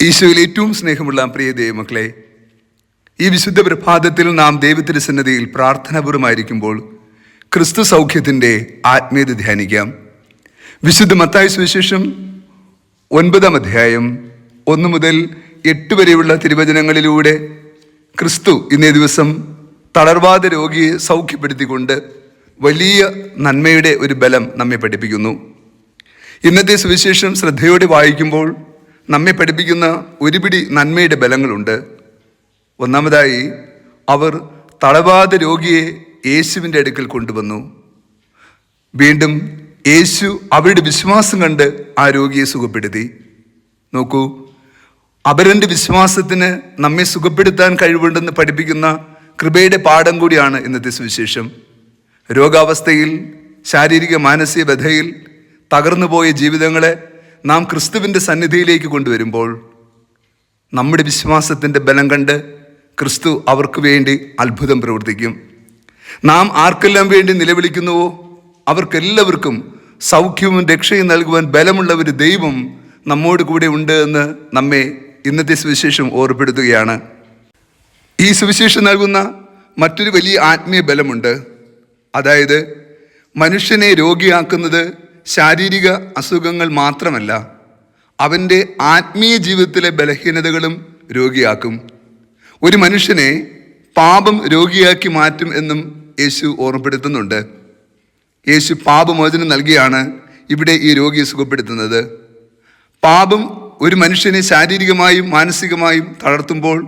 ഈശോയിൽ ഏറ്റവും സ്നേഹമുള്ള പ്രിയ ദൈവമക്കളെ, ഈ വിശുദ്ധ പ്രഭാതത്തിൽ നാം ദൈവത്തിൻ്റെ സന്നിധിയിൽ പ്രാർത്ഥനാപൂർവമായിരിക്കുമ്പോൾ ക്രിസ്തു സൗഖ്യത്തിൻ്റെ ആത്മീയത ധ്യാനിക്കാം. വിശുദ്ധ മത്തായി സുവിശേഷം 9-ാം അധ്യായം 1 മുതൽ 8 വരെയുള്ള തിരുവചനങ്ങളിലൂടെ ക്രിസ്തു ഇന്നേ ദിവസം തളർവാദ രോഗിയെ സൗഖ്യപ്പെടുത്തിക്കൊണ്ട് വലിയ നന്മയുടെ ഒരു ബലം നമ്മെ പഠിപ്പിക്കുന്നു. ഇന്നത്തെ സുവിശേഷം ശ്രദ്ധയോടെ വായിക്കുമ്പോൾ നമ്മെ പഠിപ്പിക്കുന്ന ഒരുപിടി നന്മയുടെ ബലങ്ങളുണ്ട്. ഒന്നാമതായി, അവർ തളർവാദ രോഗിയെ യേശുവിൻ്റെ അടുക്കൽ കൊണ്ടുവന്നു. വീണ്ടും യേശു അവരുടെ വിശ്വാസം കണ്ട് ആ രോഗിയെ സുഖപ്പെടുത്തി. നോക്കൂ, അപരൻ്റെ വിശ്വാസത്തിന് നമ്മെ സുഖപ്പെടുത്താൻ കഴിവുണ്ടെന്ന് പഠിപ്പിക്കുന്ന കൃപയുടെ പാഠം കൂടിയാണ് ഇന്നത്തെ സുവിശേഷം. രോഗാവസ്ഥയിൽ, ശാരീരിക മാനസിക വ്യഥയിൽ തകർന്നുപോയ ജീവിതങ്ങളെ നാം ക്രിസ്തുവിൻ്റെ സന്നിധിയിലേക്ക് കൊണ്ടുവരുമ്പോൾ നമ്മുടെ വിശ്വാസത്തിൻ്റെ ബലം കണ്ട് ക്രിസ്തു അവർക്ക് വേണ്ടി അത്ഭുതം പ്രവർത്തിക്കും. നാം ആർക്കെല്ലാം വേണ്ടി നിലവിളിക്കുന്നുവോ അവർക്കെല്ലാവർക്കും സൗഖ്യവും രക്ഷയും നൽകുവാൻ ബലമുള്ള ഒരു ദൈവം നമ്മോട് കൂടെ ഉണ്ട് എന്ന് നമ്മെ ഇന്നത്തെ സുവിശേഷം ഓർമ്മപ്പെടുത്തുകയാണ്. ഈ സുവിശേഷം നൽകുന്ന മറ്റൊരു വലിയ ആത്മീയ ബലമുണ്ട്. അതായത്, മനുഷ്യനെ രോഗിയാക്കുന്നത് ശാരീരിക അസുഖങ്ങൾ മാത്രമല്ല, അവൻ്റെ ആത്മീയ ജീവിതത്തിലെ ബലഹീനതകളും രോഗിയാക്കും. ഒരു മനുഷ്യനെ പാപം രോഗിയാക്കി മാറ്റും എന്നും യേശു ഓർമ്മപ്പെടുത്തുന്നുണ്ട്. യേശു പാപമോചനം നൽകിയാണ് ഇവിടെ ഈ രോഗിയെ സുഖപ്പെടുത്തുന്നത്. പാപം ഒരു മനുഷ്യനെ ശാരീരികമായും മാനസികമായും തളർത്തുമ്പോൾ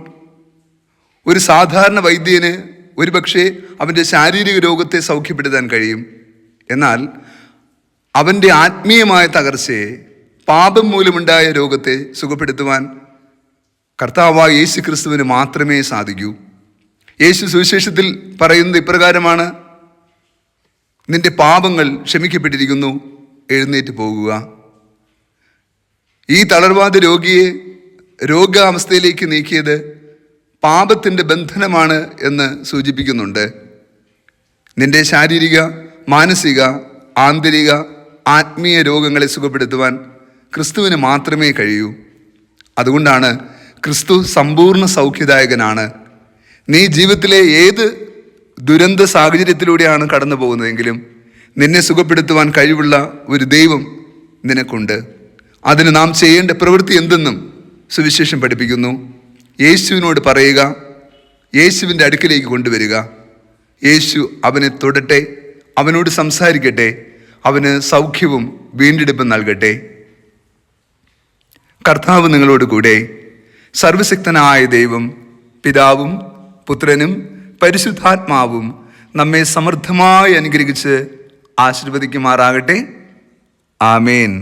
ഒരു സാധാരണ വൈദ്യന് ഒരുപക്ഷെ അവൻ്റെ ശാരീരിക രോഗത്തെ സൗഖ്യപ്പെടുത്താൻ കഴിയും. എന്നാൽ അവൻ്റെ ആത്മീയമായ തകർച്ചയെ, പാപം മൂലമുണ്ടായ രോഗത്തെ സുഖപ്പെടുത്തുവാൻ കർത്താവായ യേശു ക്രിസ്തുവിന് മാത്രമേ സാധിക്കൂ. യേശു സുവിശേഷത്തിൽ പറയുന്നത് ഇപ്രകാരമാണ്: നിന്റെ പാപങ്ങൾ ക്ഷമിക്കപ്പെട്ടിരിക്കുന്നു, എഴുന്നേറ്റ് പോകുക. ഈ തളർവാദ രോഗിയെ രോഗാവസ്ഥയിലേക്ക് നീക്കിയത് പാപത്തിൻ്റെ ബന്ധനമാണ് എന്ന് സൂചിപ്പിക്കുന്നുണ്ട്. നിന്റെ ശാരീരിക, മാനസിക, ആന്തരിക, ആത്മീയ രോഗങ്ങളെ സുഖപ്പെടുത്തുവാൻ ക്രിസ്തുവിന് മാത്രമേ കഴിയൂ. അതുകൊണ്ടാണ് ക്രിസ്തു സമ്പൂർണ്ണ സൗഖ്യദായകനാണ്. നീ ജീവിതത്തിലെ ഏത് ദുരന്ത സാഹചര്യത്തിലൂടെയാണ് കടന്നു പോകുന്നതെങ്കിലും നിന്നെ സുഖപ്പെടുത്തുവാൻ കഴിവുള്ള ഒരു ദൈവം നിനക്കുണ്ട്. അതിന് നാം ചെയ്യേണ്ട പ്രവൃത്തി എന്തെന്നും സുവിശേഷം പഠിപ്പിക്കുന്നു. യേശുവിനോട് പറയുക, യേശുവിൻ്റെ അടുക്കിലേക്ക് കൊണ്ടുവരിക. യേശു അവനെ തൊടട്ടെ, അവനോട് സംസാരിക്കട്ടെ, അവന് സൗഖ്യവും വീണ്ടെടുപ്പും നൽകട്ടെ. കർത്താവ് നിങ്ങളോട് കൂടെ. സർവശക്തനായ ദൈവം, പിതാവും പുത്രനും പരിശുദ്ധാത്മാവും നമ്മെ സമൃദ്ധമായി അനുഗ്രഹിച്ച് ആശീർവദിക്കുമാറാകട്ടെ. ആമേൻ.